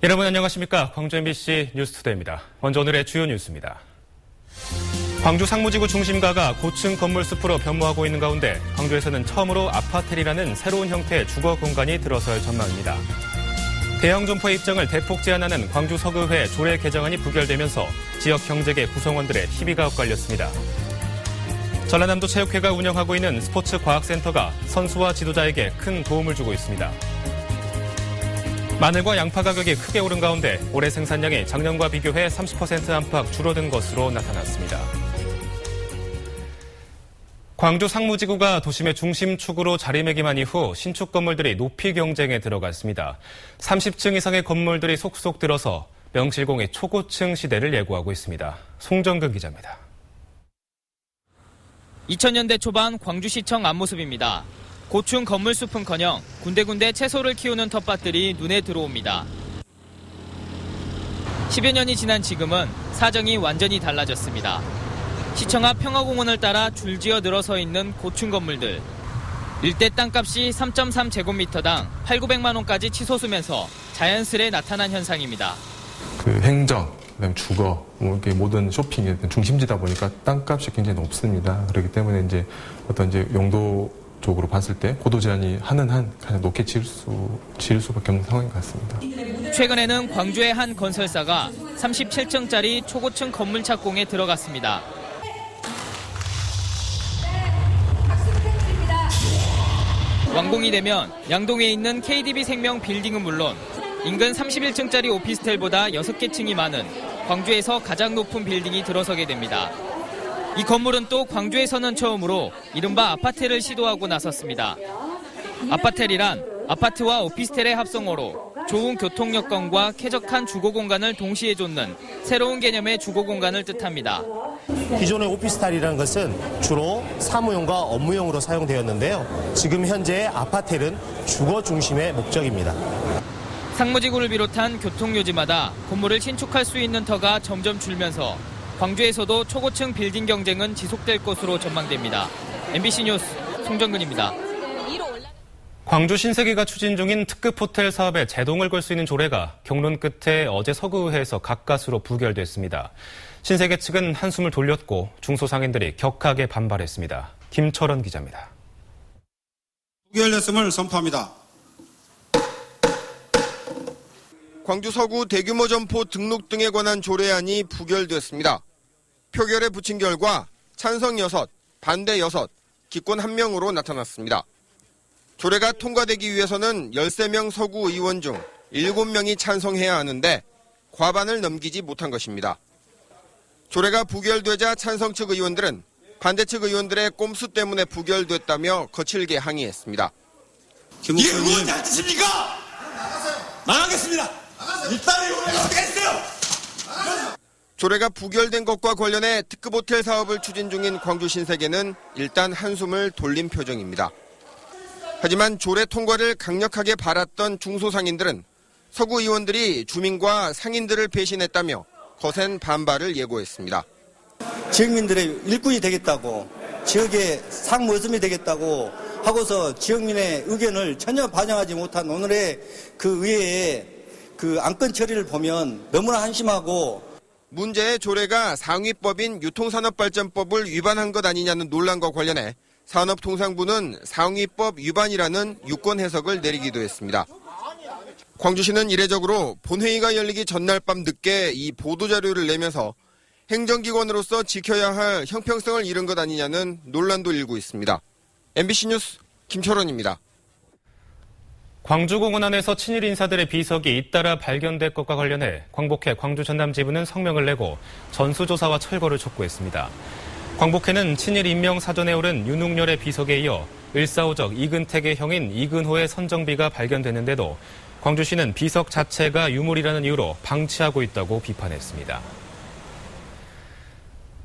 여러분 안녕하십니까? 광주 MBC 뉴스투데이입니다. 먼저 오늘의 주요 뉴스입니다. 광주 상무지구 중심가가 고층 건물 숲으로 변모하고 있는 가운데 광주에서는 처음으로 아파텔이라는 새로운 형태의 주거 공간이 들어설 전망입니다. 대형 점포의 입장을 대폭 제한하는 광주 서구회 조례 개정안이 부결되면서 지역 경제계 구성원들의 희비가 엇갈렸습니다. 전라남도 체육회가 운영하고 있는 스포츠 과학센터가 선수와 지도자에게 큰 도움을 주고 있습니다. 마늘과 양파 가격이 크게 오른 가운데 올해 생산량이 작년과 비교해 30% 안팎 줄어든 것으로 나타났습니다. 광주 상무지구가 도심의 중심축으로 자리매김한 이후 신축 건물들이 높이 경쟁에 들어갔습니다. 30층 이상의 건물들이 속속 들어서 명실공히 초고층 시대를 예고하고 있습니다. 송정근 기자입니다. 2000년대 초반 광주시청 앞모습입니다. 고층 건물 숲은커녕 군데군데 채소를 키우는 텃밭들이 눈에 들어옵니다. 10여 년이 지난 지금은 사정이 완전히 달라졌습니다. 시청 앞 평화공원을 따라 줄지어 늘어서 있는 고층 건물들. 일대 땅값이 3.3제곱미터당 8,900만 원까지 치솟으면서 자연스레 나타난 현상입니다. 행정, 그다음에 주거, 이렇게 모든 쇼핑의 중심지다 보니까 땅값이 굉장히 높습니다. 그렇기 때문에 어떤 용도 쪽으로 봤을 때 고도 제한이 하는 한 가장 높게 지을 수밖에 없는 상황인 것 같습니다. 최근에는 광주의 한 건설사가 37층짜리 초고층 건물 착공에 들어갔습니다. 완공이 되면 양동에 있는 KDB 생명 빌딩은 물론 인근 31층짜리 오피스텔보다 6개 층이 많은 광주에서 가장 높은 빌딩이 들어서게 됩니다. 이 건물은 또 광주에서는 처음으로 이른바 아파텔을 시도하고 나섰습니다. 아파텔이란 아파트와 오피스텔의 합성어로 좋은 교통 여건과 쾌적한 주거 공간을 동시에 좇는 새로운 개념의 주거 공간을 뜻합니다. 기존의 오피스텔이라는 것은 주로 사무용과 업무용으로 사용되었는데요. 지금 현재 아파텔은 주거 중심의 목적입니다. 상무지구를 비롯한 교통요지마다 건물을 신축할 수 있는 터가 점점 줄면서 광주에서도 초고층 빌딩 경쟁은 지속될 것으로 전망됩니다. MBC 뉴스 송정근입니다. 광주 신세계가 추진 중인 특급 호텔 사업에 제동을 걸 수 있는 조례가 경론 끝에 어제 서구의회에서 가까스로 부결됐습니다. 신세계 측은 한숨을 돌렸고 중소상인들이 격하게 반발했습니다. 김철원 기자입니다. 부결됐음을 선포합니다. 광주 서구 대규모 점포 등록 등에 관한 조례안이 부결됐습니다. 표결에 붙인 결과 찬성 6, 반대 6, 기권 1명으로 나타났습니다. 조례가 통과되기 위해서는 13명 서구 의원 중 7명이 찬성해야 하는데 과반을 넘기지 못한 것입니다. 조례가 부결되자 찬성 측 의원들은 반대 측 의원들의 꼼수 때문에 부결됐다며 거칠게 항의했습니다. 이게 무슨 뜻입니까? 나가겠습니다. 일단은 이걸 어떻게 했어요? 조례가 부결된 것과 관련해 특급 호텔 사업을 추진 중인 광주 신세계는 일단 한숨을 돌린 표정입니다. 하지만 조례 통과를 강력하게 바랐던 중소상인들은 서구 의원들이 주민과 상인들을 배신했다며 거센 반발을 예고했습니다. 지역민들의 일꾼이 되겠다고, 지역의 상모섬이 되겠다고 하고서 지역민의 의견을 전혀 반영하지 못한 오늘의 그 의회의 그 안건 처리를 보면 너무나 한심하고, 문제의 조례가 상위법인 유통산업발전법을 위반한 것 아니냐는 논란과 관련해 산업통상부는 상위법 위반이라는 유권 해석을 내리기도 했습니다. 광주시는 이례적으로 본회의가 열리기 전날 밤 늦게 이 보도자료를 내면서 행정기관으로서 지켜야 할 형평성을 잃은 것 아니냐는 논란도 일고 있습니다. MBC 뉴스 김철원입니다. 광주공원 안에서 친일 인사들의 비석이 잇따라 발견될 것과 관련해 광복회 광주 전남지부는 성명을 내고 전수조사와 철거를 촉구했습니다. 광복회는 친일 인명 사전에 오른 윤웅열의 비석에 이어 을사오적 이근택의 형인 이근호의 선정비가 발견됐는데도 광주시는 비석 자체가 유물이라는 이유로 방치하고 있다고 비판했습니다.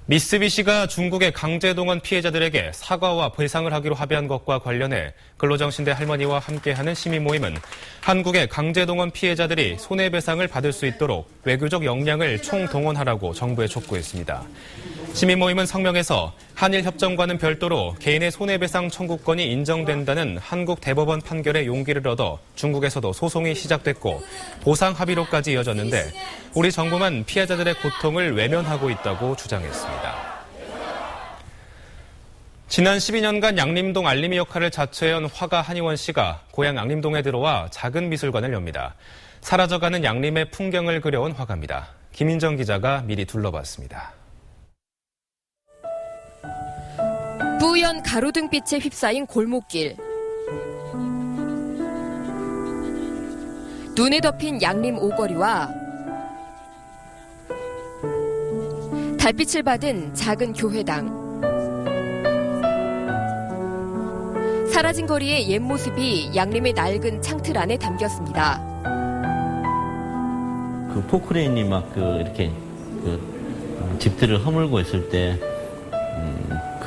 미쓰비시가 중국의 강제동원 피해자들에게 사과와 배상을 하기로 합의한 것과 관련해 근로정신대 할머니와 함께하는 시민모임은 한국의 강제동원 피해자들이 손해배상을 받을 수 있도록 외교적 역량을 총동원하라고 정부에 촉구했습니다. 시민 모임은 성명에서 한일 협정과는 별도로 개인의 손해배상 청구권이 인정된다는 한국 대법원 판결에 용기를 얻어 중국에서도 소송이 시작됐고 보상 합의로까지 이어졌는데 우리 정부만 피해자들의 고통을 외면하고 있다고 주장했습니다. 지난 12년간 양림동 알림이 역할을 자처해온 화가 한의원 씨가 고향 양림동에 들어와 작은 미술관을 엽니다. 사라져가는 양림의 풍경을 그려온 화가입니다. 김인정 기자가 미리 둘러봤습니다. 뿌연 가로등빛에 휩싸인 골목길. 눈에 덮인 양림 오거리와 달빛을 받은 작은 교회당. 사라진 거리의 옛 모습이 양림의 낡은 창틀 안에 담겼습니다. 그 포크레인이 막 이렇게 집들을 허물고 있을 때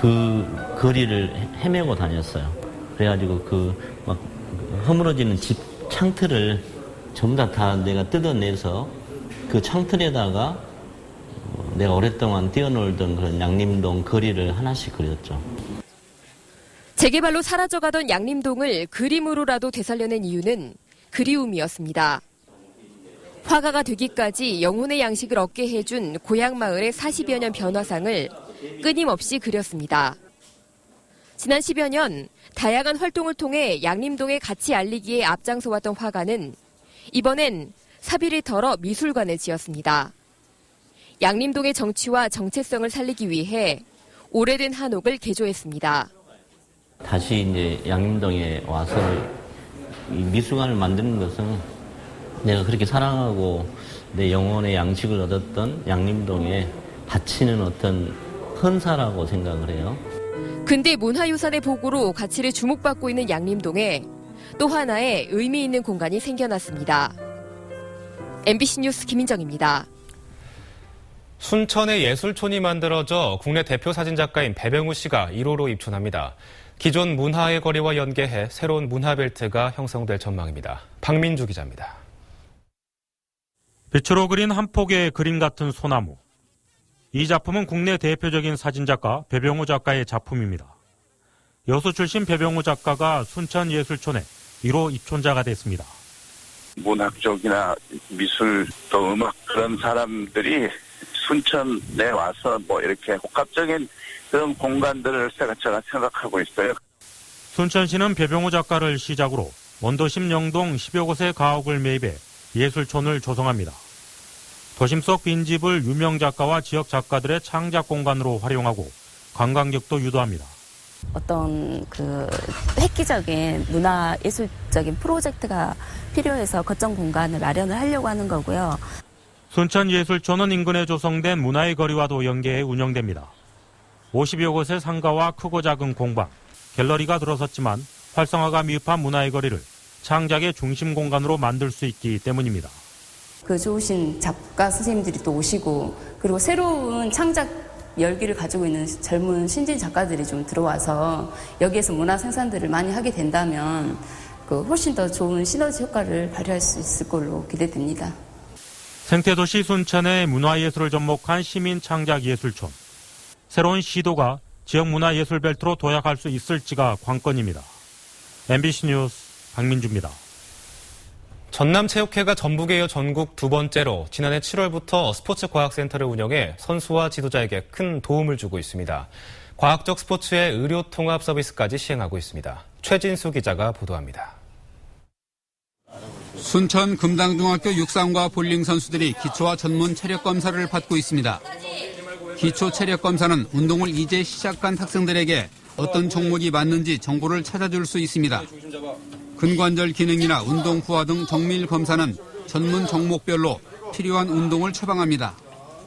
그 거리를 헤매고 다녔어요. 그래가지고 막 허물어지는 집 창틀을 전부 다 내가 뜯어내서 그 창틀에다가 내가 오랫동안 뛰어놀던 그런 양림동 거리를 하나씩 그렸죠. 재개발로 사라져가던 양림동을 그림으로라도 되살려낸 이유는 그리움이었습니다. 화가가 되기까지 영혼의 양식을 얻게 해준 고향 마을의 40여 년 변화상을 끊임없이 그렸습니다. 지난 10여 년 다양한 활동을 통해 양림동의 가치 알리기에 앞장서왔던 화가는 이번엔 사비를 털어 미술관을 지었습니다. 양림동의 정취와 정체성을 살리기 위해 오래된 한옥을 개조했습니다. 다시 이제 양림동에 와서 이 미술관을 만드는 것은 내가 그렇게 사랑하고 내 영혼의 양식을 얻었던 양림동에 바치는 어떤 헌사라고 생각을 해요. 근대 문화유산의 보고로 가치를 주목받고 있는 양림동에 또 하나의 의미 있는 공간이 생겨났습니다. MBC 뉴스 김인정입니다. 순천의 예술촌이 만들어져 국내 대표 사진작가인 배병우 씨가 1호로 입촌합니다. 기존 문화의 거리와 연계해 새로운 문화벨트가 형성될 전망입니다. 박민주 기자입니다. 빛으로 그린 한 폭의 그림 같은 소나무. 이 작품은 국내 대표적인 사진작가 배병우 작가의 작품입니다. 여수 출신 배병우 작가가 순천예술촌에 1호 입촌자가 됐습니다. 문학적이나 미술 또 음악 그런 사람들이 순천에 와서 이렇게 복합적인 그런 공간들을 제가 생각하고 있어요. 순천시는 배병우 작가를 시작으로 원도심 영동 10여 곳의 가옥을 매입해 예술촌을 조성합니다. 도심 속 빈집을 유명 작가와 지역 작가들의 창작 공간으로 활용하고 관광객도 유도합니다. 어떤 획기적인 문화예술적인 프로젝트가 필요해서 거점 공간을 마련을 하려고 하는 거고요. 순천예술촌은 인근에 조성된 문화의 거리와도 연계해 운영됩니다. 50여 곳의 상가와 크고 작은 공방, 갤러리가 들어섰지만 활성화가 미흡한 문화의 거리를 창작의 중심 공간으로 만들 수 있기 때문입니다. 좋으신 작가 선생님들이 또 오시고 그리고 새로운 창작 열기를 가지고 있는 젊은 신진 작가들이 좀 들어와서 여기에서 문화 생산들을 많이 하게 된다면 훨씬 더 좋은 시너지 효과를 발휘할 수 있을 걸로 기대됩니다. 생태도시 순천의 문화예술을 접목한 시민창작예술촌. 새로운 시도가 지역 문화예술벨트로 도약할 수 있을지가 관건입니다. MBC 뉴스 박민주입니다. 전남체육회가 전북에 이어 전국 두 번째로 지난해 7월부터 스포츠과학센터를 운영해 선수와 지도자에게 큰 도움을 주고 있습니다. 과학적 스포츠의 의료 통합 서비스까지 시행하고 있습니다. 최진수 기자가 보도합니다. 순천 금당중학교 육상과 볼링 선수들이 기초와 전문 체력 검사를 받고 있습니다. 기초 체력 검사는 운동을 이제 시작한 학생들에게 어떤 종목이 맞는지 정보를 찾아줄 수 있습니다. 근관절 기능이나 운동 부하 등 정밀 검사는 전문 종목별로 필요한 운동을 처방합니다.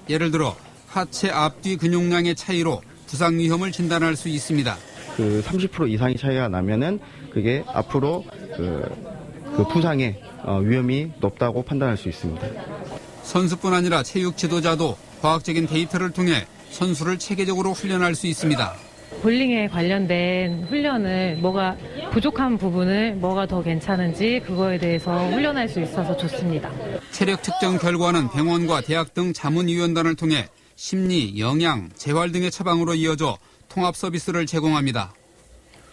예를 들어 하체 앞뒤 근육량의 차이로 부상 위험을 진단할 수 있습니다. 30% 이상의 차이가 나면은 그게 앞으로 부상의 위험이 높다고 판단할 수 있습니다. 선수뿐 아니라 체육 지도자도 과학적인 데이터를 통해 선수를 체계적으로 훈련할 수 있습니다. 볼링에 관련된 훈련을 뭐가 부족한 부분을 뭐가 더 괜찮은지 그거에 대해서 훈련할 수 있어서 좋습니다. 체력 측정 결과는 병원과 대학 등 자문위원단을 통해 심리, 영양, 재활 등의 처방으로 이어져 통합 서비스를 제공합니다.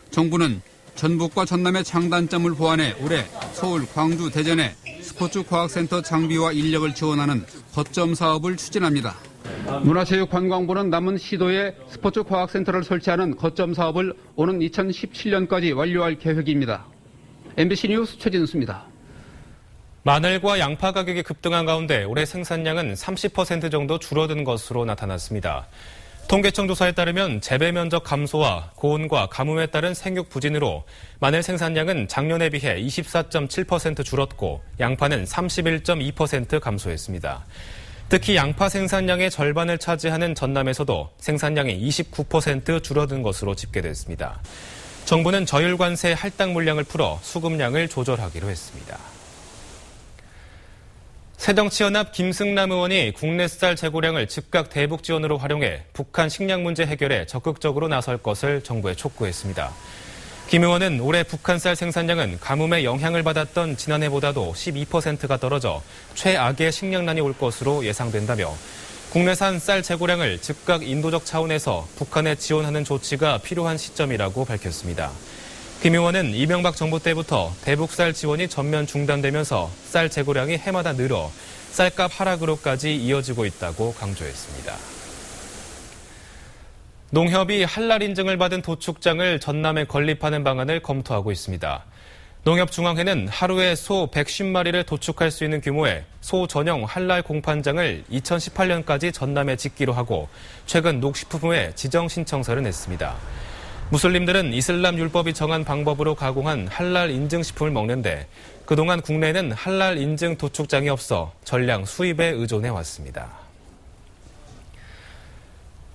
정부는 전북과 전남의 장단점을 보완해 올해 서울, 광주, 대전에 스포츠과학센터 장비와 인력을 지원하는 거점 사업을 추진합니다. 문화체육관광부는 남은 시도에 스포츠과학센터를 설치하는 거점 사업을 오는 2017년까지 완료할 계획입니다. MBC 뉴스 최진수입니다. 마늘과 양파 가격이 급등한 가운데 올해 생산량은 30% 정도 줄어든 것으로 나타났습니다. 통계청 조사에 따르면 재배 면적 감소와 고온과 가뭄에 따른 생육 부진으로 마늘 생산량은 작년에 비해 24.7% 줄었고 양파는 31.2% 감소했습니다. 특히 양파 생산량의 절반을 차지하는 전남에서도 생산량이 29% 줄어든 것으로 집계됐습니다. 정부는 저율관세 할당 물량을 풀어 수급량을 조절하기로 했습니다. 새정치연합 김승남 의원이 국내 쌀 재고량을 즉각 대북 지원으로 활용해 북한 식량 문제 해결에 적극적으로 나설 것을 정부에 촉구했습니다. 김 의원은 올해 북한 쌀 생산량은 가뭄의 영향을 받았던 지난해보다도 12%가 떨어져 최악의 식량난이 올 것으로 예상된다며 국내산 쌀 재고량을 즉각 인도적 차원에서 북한에 지원하는 조치가 필요한 시점이라고 밝혔습니다. 김 의원은 이명박 정부 때부터 대북 쌀 지원이 전면 중단되면서 쌀 재고량이 해마다 늘어 쌀값 하락으로까지 이어지고 있다고 강조했습니다. 농협이 할랄 인증을 받은 도축장을 전남에 건립하는 방안을 검토하고 있습니다. 농협중앙회는 하루에 소 110마리를 도축할 수 있는 규모의 소 전용 할랄 공판장을 2018년까지 전남에 짓기로 하고 최근 녹식품부에 지정 신청서를 냈습니다. 무슬림들은 이슬람 율법이 정한 방법으로 가공한 할랄 인증식품을 먹는데 그동안 국내에는 할랄 인증 도축장이 없어 전량 수입에 의존해 왔습니다.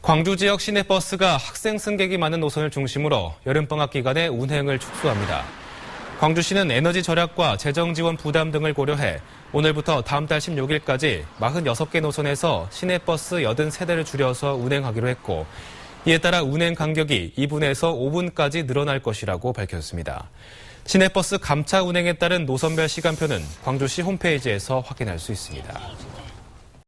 광주 지역 시내버스가 학생 승객이 많은 노선을 중심으로 여름방학 기간에 운행을 축소합니다. 광주시는 에너지 절약과 재정 지원 부담 등을 고려해 오늘부터 다음 달 16일까지 46개 노선에서 시내버스 83대를 줄여서 운행하기로 했고 이에 따라 운행 간격이 2분에서 5분까지 늘어날 것이라고 밝혔습니다. 시내버스 감차 운행에 따른 노선별 시간표는 광주시 홈페이지에서 확인할 수 있습니다.